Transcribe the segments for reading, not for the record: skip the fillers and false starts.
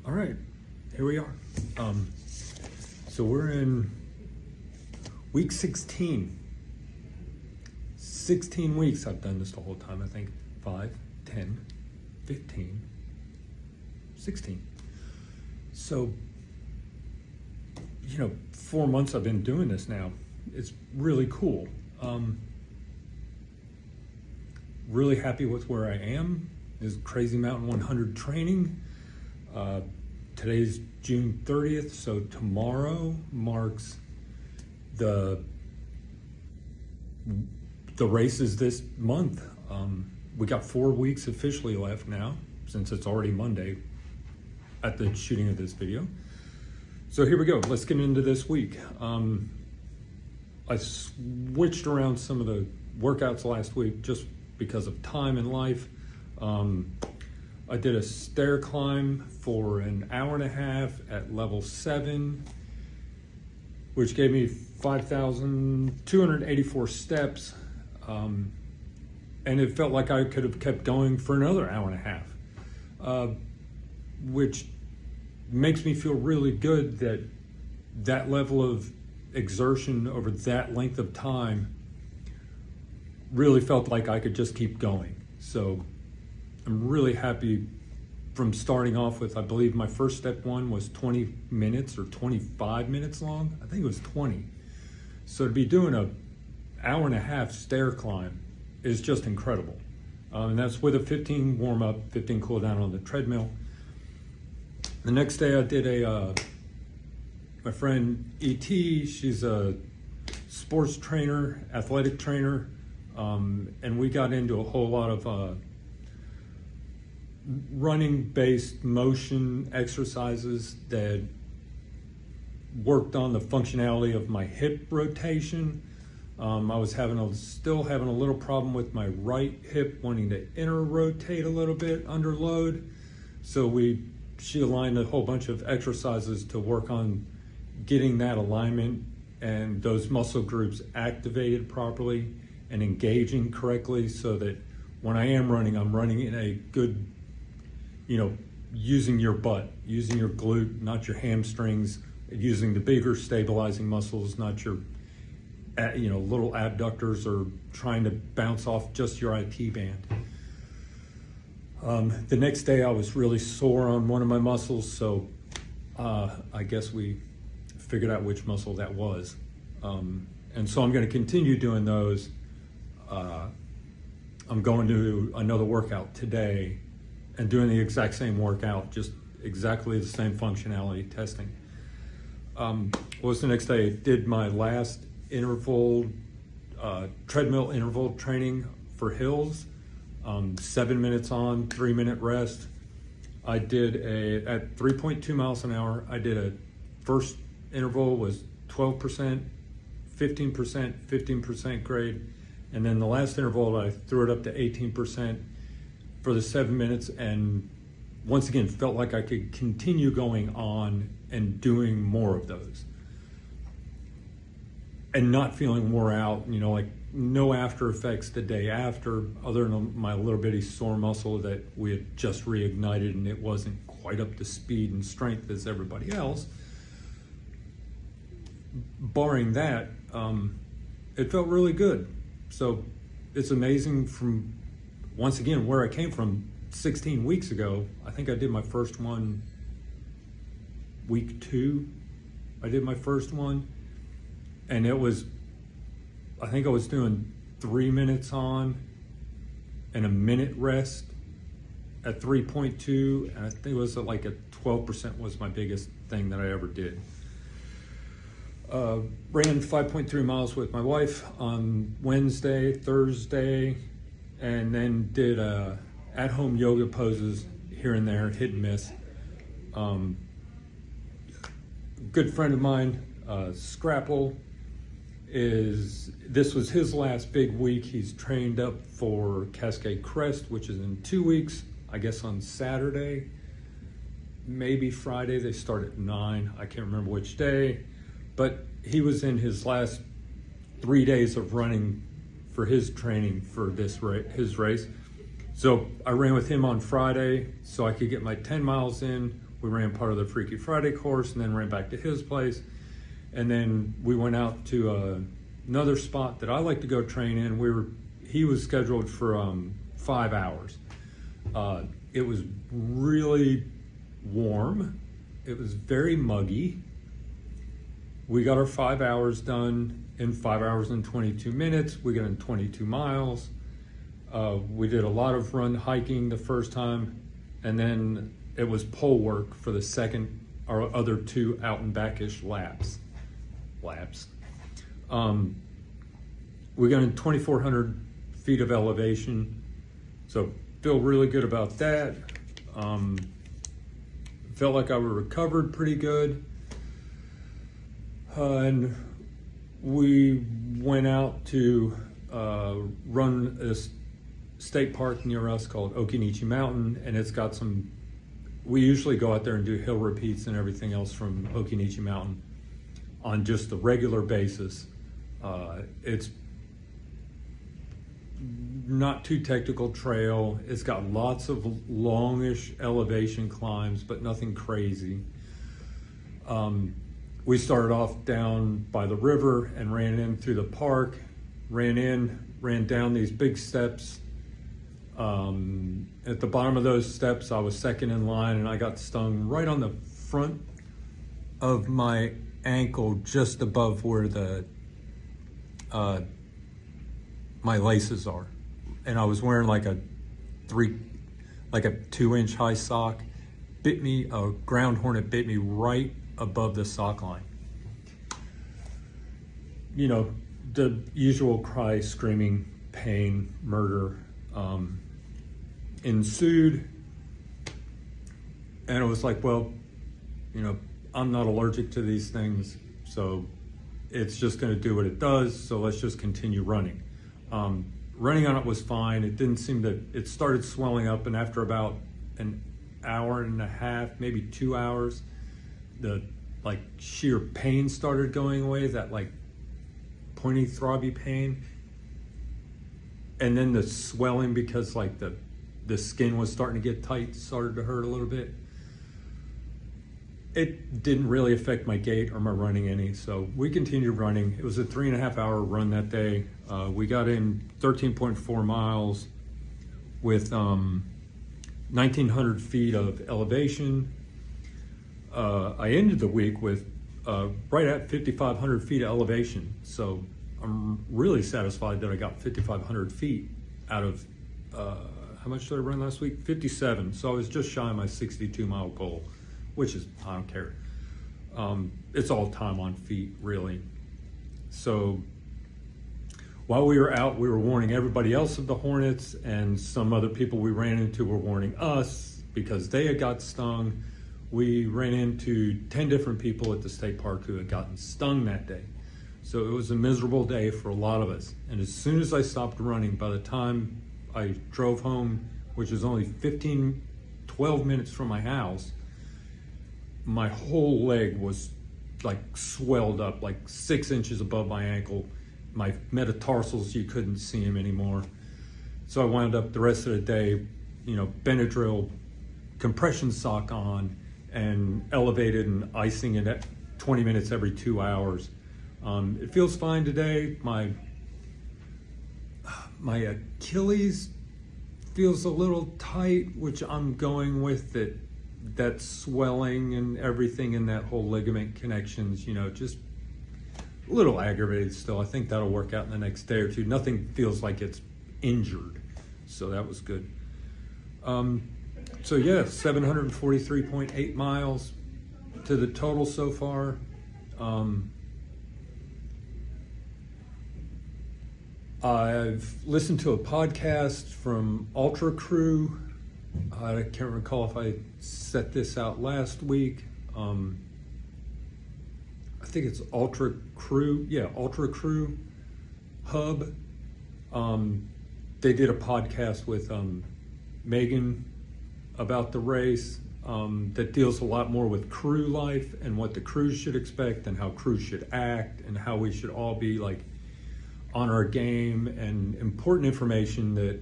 All right, here we are. So we're in week 16. 16 weeks I've done this the whole time, I think. 5, 10, 15, 16. So, 4 months I've been doing this now. It's really cool. Really happy with where I am. This is Crazy Mountain 100 training. Today's June 30th, so tomorrow marks the races this month. We got 4 weeks officially left now, since it's already Monday at the shooting of this video. So here we go, let's get into this week. I switched around some of the workouts last week just because of time and life. I did a stair climb for an hour and a half at level 7, which gave me 5,284 steps. And it felt like I could have kept going for another hour and a half, which makes me feel really good that that level of exertion over that length of time really felt like I could just keep going. So I'm really happy from starting off with, I believe my first step one was 20 minutes or 25 minutes long. I think it was 20. So to be doing an hour and a half stair climb is just incredible. And that's with a 15 warm up, 15 cool down on the treadmill. The next day I did my friend E.T., she's a sports trainer, athletic trainer, and we got into a whole lot of running-based motion exercises that worked on the functionality of my hip rotation. I was still having a little problem with my right hip wanting to inner rotate a little bit under load. So she aligned a whole bunch of exercises to work on getting that alignment and those muscle groups activated properly and engaging correctly, so that when I am running, I'm running in a good, using your butt, using your glute, not your hamstrings, using the bigger stabilizing muscles, not your little abductors or trying to bounce off just your IT band. The next day I was really sore on one of my muscles, so I guess we figured out which muscle that was. And so I'm going to continue doing those. I'm going to another workout today and doing the exact same workout, just exactly the same functionality testing. What was the next day? I did my last interval, treadmill interval training for hills. 7 minutes on, 3 minute rest. I did at 3.2 miles an hour, I did a first interval was 12%, 15%, 15% grade. And then the last interval, I threw it up to 18% for the 7 minutes, and once again, felt like I could continue going on and doing more of those. And not feeling wore out, like no after effects the day after, other than my little bitty sore muscle that we had just reignited and it wasn't quite up to speed and strength as everybody else. Barring that, it felt really good. So it's amazing from, once again, where I came from 16 weeks ago. I think I did my first one week 2. I did my first one. And it was, I think I was doing 3 minutes on and a minute rest at 3.2. And I think it was like a 12% was my biggest thing that I ever did. Ran 5.3 miles with my wife on Wednesday, Thursday, and then did at-home yoga poses here and there, hit and miss. Good friend of mine, Scrapple, this was his last big week. He's trained up for Cascade Crest, which is in 2 weeks, I guess on Saturday, maybe Friday. They start at 9, I can't remember which day, but he was in his last 3 days of running for his training for his race. So I ran with him on Friday so I could get my 10 miles in We ran part of the Freaky Friday course and then ran back to his place. And then we went out to another spot that I like to go train in. He was scheduled for 5 hours. It was really warm. It was very muggy. We got our 5 hours done in 5 hours and 22 minutes. We got in 22 miles. We did a lot of hiking the first time, and then it was pole work for the second or other 2 out and backish laps. We got in 2,400 feet of elevation, so feel really good about that. Felt like I recovered pretty good. And we went out to run this state park near us called Okinichi Mountain, and it's got we usually go out there and do hill repeats and everything else from Okinichi Mountain on just a regular basis. It's not too technical trail. It's got lots of longish elevation climbs, but nothing crazy. We started off down by the river and ran in through the park, ran down these big steps. At the bottom of those steps, I was second in line, and I got stung right on the front of my ankle, just above where my laces are. And I was wearing like a 2-inch high sock. A ground hornet bit me right above the sock line. You know, the usual cry, screaming, pain, murder ensued. And it was like, well, you know, I'm not allergic to these things, so it's just gonna do what it does, so let's just continue running. Running on it was fine. It started swelling up, and after about an hour and a half, maybe 2 hours, the sheer pain started going away, that pointy, throbby pain. And then the swelling, because the skin was starting to get tight, started to hurt a little bit. It didn't really affect my gait or my running any, so we continued running. It was a 3.5-hour run that day. We got in 13.4 miles with 1,900 feet of elevation. I ended the week with right at 5,500 feet of elevation, so I'm really satisfied that I got 5,500 feet out of, how much did I run last week? 57, so I was just shy of my 62-mile goal, which is, I don't care. It's all time on feet, really. So while we were out, we were warning everybody else of the hornets, and some other people we ran into were warning us because they had got stung. We ran into 10 different people at the state park who had gotten stung that day. So it was a miserable day for a lot of us. And as soon as I stopped running, by the time I drove home, which is only 12 minutes from my house, my whole leg was swelled up, 6 inches above my ankle. My metatarsals, you couldn't see them anymore. So I wound up the rest of the day, Benadryl, compression sock on, and elevated and icing it at 20 minutes every 2 hours. It feels fine today. My Achilles feels a little tight, which I'm going with that swelling and everything in that whole ligament connections, just a little aggravated still. I think that'll work out in the next day or two. Nothing feels like it's injured, so that was good. So yeah, 743.8 miles to the total so far. I've listened to a podcast from Ultra Crew. I can't recall if I set this out last week. I think it's Ultra Crew. Yeah, Ultra Crew Hub. They did a podcast with Megan about the race that deals a lot more with crew life and what the crews should expect and how crews should act and how we should all be on our game, and important information that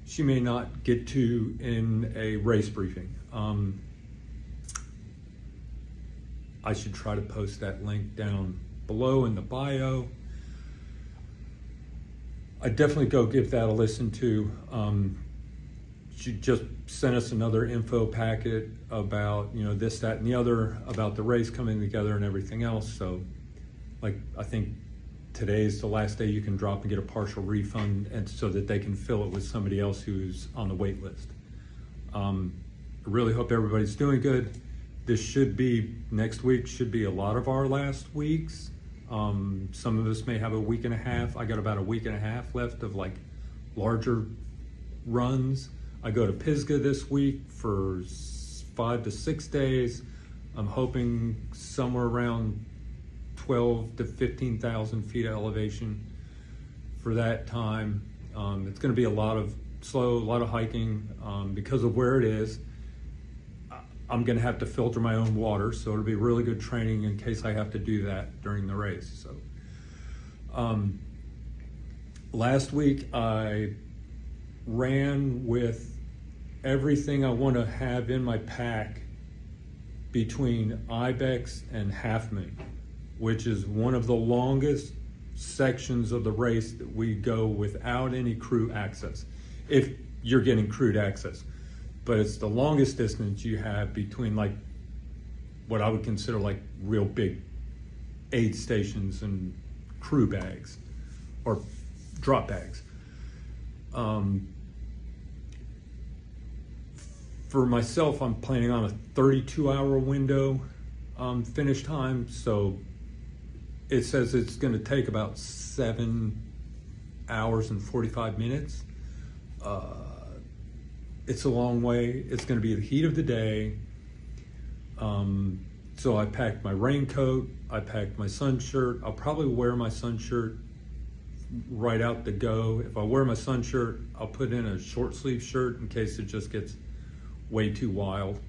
she may not get to in a race briefing. I should try to post that link down below in the bio. I definitely go give that a listen to. She just sent us another info packet about, you know, this, that, and the other, about the race coming together and everything else. So, like, I think today's the last day you can drop and get a partial refund, and so that they can fill it with somebody else who's on the wait list. I really hope everybody's doing good. This should be, next week should be a lot of our last weeks. Some of us may have a week and a half. I got about a week and a half left of like larger runs. I go to Pisgah this week for 5 to 6 days. I'm hoping somewhere around 12 to 15,000 feet of elevation for that time. It's going to be a lot of slow, a lot of hiking because of where it is. I'm going to have to filter my own water, so it'll be really good training in case I have to do that during the race. So, last week I ran with everything I want to have in my pack between Ibex and Half Moon, which is one of the longest sections of the race that we go without any crew access, if you're getting crewed access. But it's the longest distance you have between like what I would consider like real big aid stations and crew bags or drop bags. For myself, I'm planning on a 32-hour window finish time. So it says it's going to take about 7 hours and 45 minutes. It's a long way. It's going to be the heat of the day. So I packed my raincoat. I packed my sun shirt. I'll probably wear my sun shirt right out the go. If I wear my sun shirt, I'll put in a short sleeve shirt in case it just gets way too wild.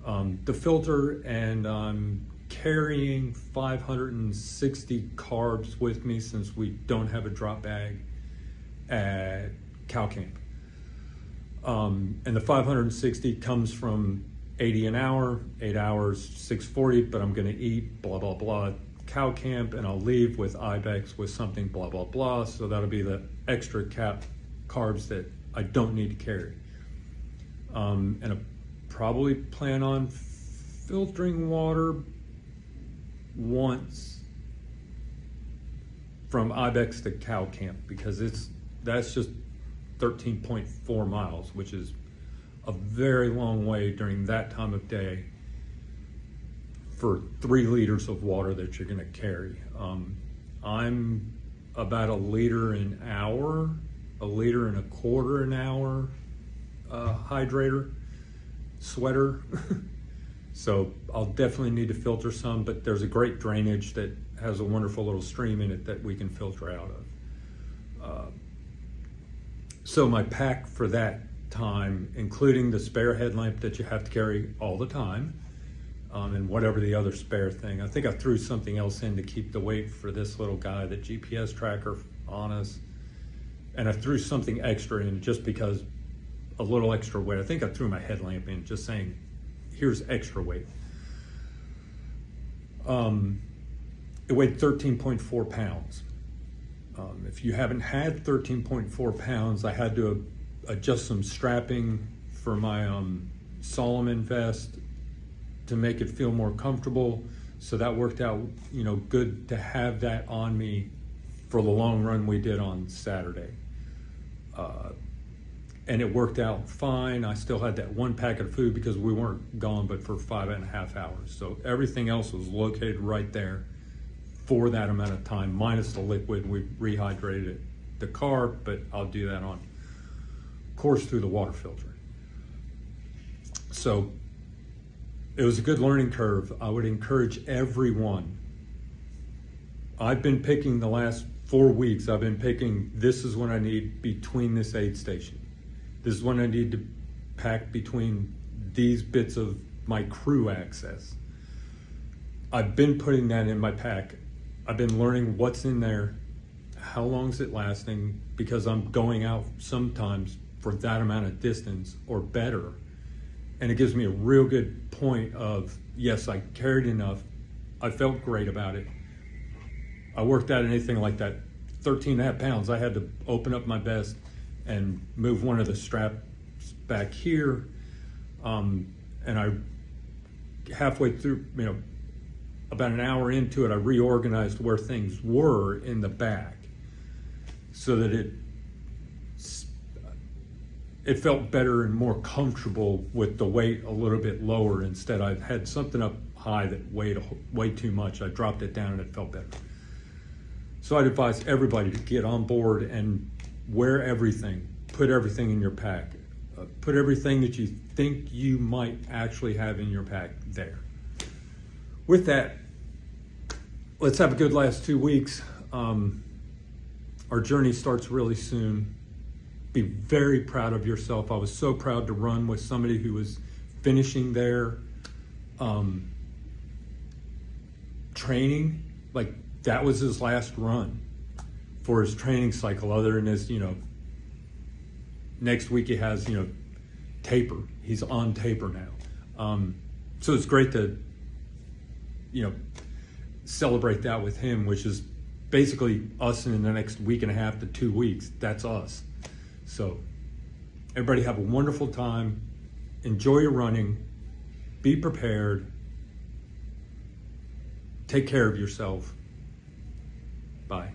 The filter, and I'm carrying 560 carbs with me since we don't have a drop bag at cow camp. And the 560 comes from 80 an hour, 8 hours, 640, but I'm gonna eat blah, blah, blah, cow camp, and I'll leave with Ibex with something blah, blah, blah. So that'll be the extra carbs that I don't need to carry. And I probably plan on filtering water once from Ibex to cow camp, because that's just 13.4 miles, which is a very long way during that time of day for 3 liters of water that you're going to carry. I'm about 1 liter an hour, 1.25 liters an hour hydrator, sweater. So I'll definitely need to filter some, but there's a great drainage that has a wonderful little stream in it that we can filter out of. So my pack for that time, including the spare headlamp that you have to carry all the time, and whatever the other spare thing. I think I threw something else in to keep the weight for this little guy, the GPS tracker on us. And I threw something extra in just because a little extra weight. I think I threw my headlamp in just saying, here's extra weight. It weighed 13.4 pounds. If you haven't had 13.4 pounds, I had to adjust some strapping for my Solomon vest to make it feel more comfortable. So that worked out, you know, good to have that on me for the long run we did on Saturday. And it worked out fine. I still had that 1 packet of food because we weren't gone but for 5.5 hours. So everything else was located right there for that amount of time, minus the liquid. We rehydrated the carb, but I'll do that on course through the water filter. So it was a good learning curve. I would encourage everyone. I've been picking the last 4 weeks, I've been picking, this is what I need between this aid station. This is what I need to pack between these bits of my crew access. I've been putting that in my pack. I've been learning what's in there, how long is it lasting, because I'm going out sometimes for that amount of distance or better. And it gives me a real good point of, yes, I carried enough, I felt great about it. I worked out anything like that 13 and a half pounds. I had to open up my vest and move one of the straps back here. And I, halfway through, about an hour into it, I reorganized where things were in the back so that it felt better and more comfortable with the weight a little bit lower. Instead, I had something up high that weighed way too much. I dropped it down and it felt better. So I'd advise everybody to get on board and wear everything, put everything in your pack, put everything that you think you might actually have in your pack there. With that, let's have a good last 2 weeks. Our journey starts really soon. Be very proud of yourself. I was so proud to run with somebody who was finishing their training. Like, that was his last run for his training cycle, other than his, next week he has, taper. He's on taper now. So it's great to, celebrate that with him, which is basically us in the next week and a half to 2 weeks. That's us. So everybody have a wonderful time. Enjoy your running. Be prepared. Take care of yourself. Bye.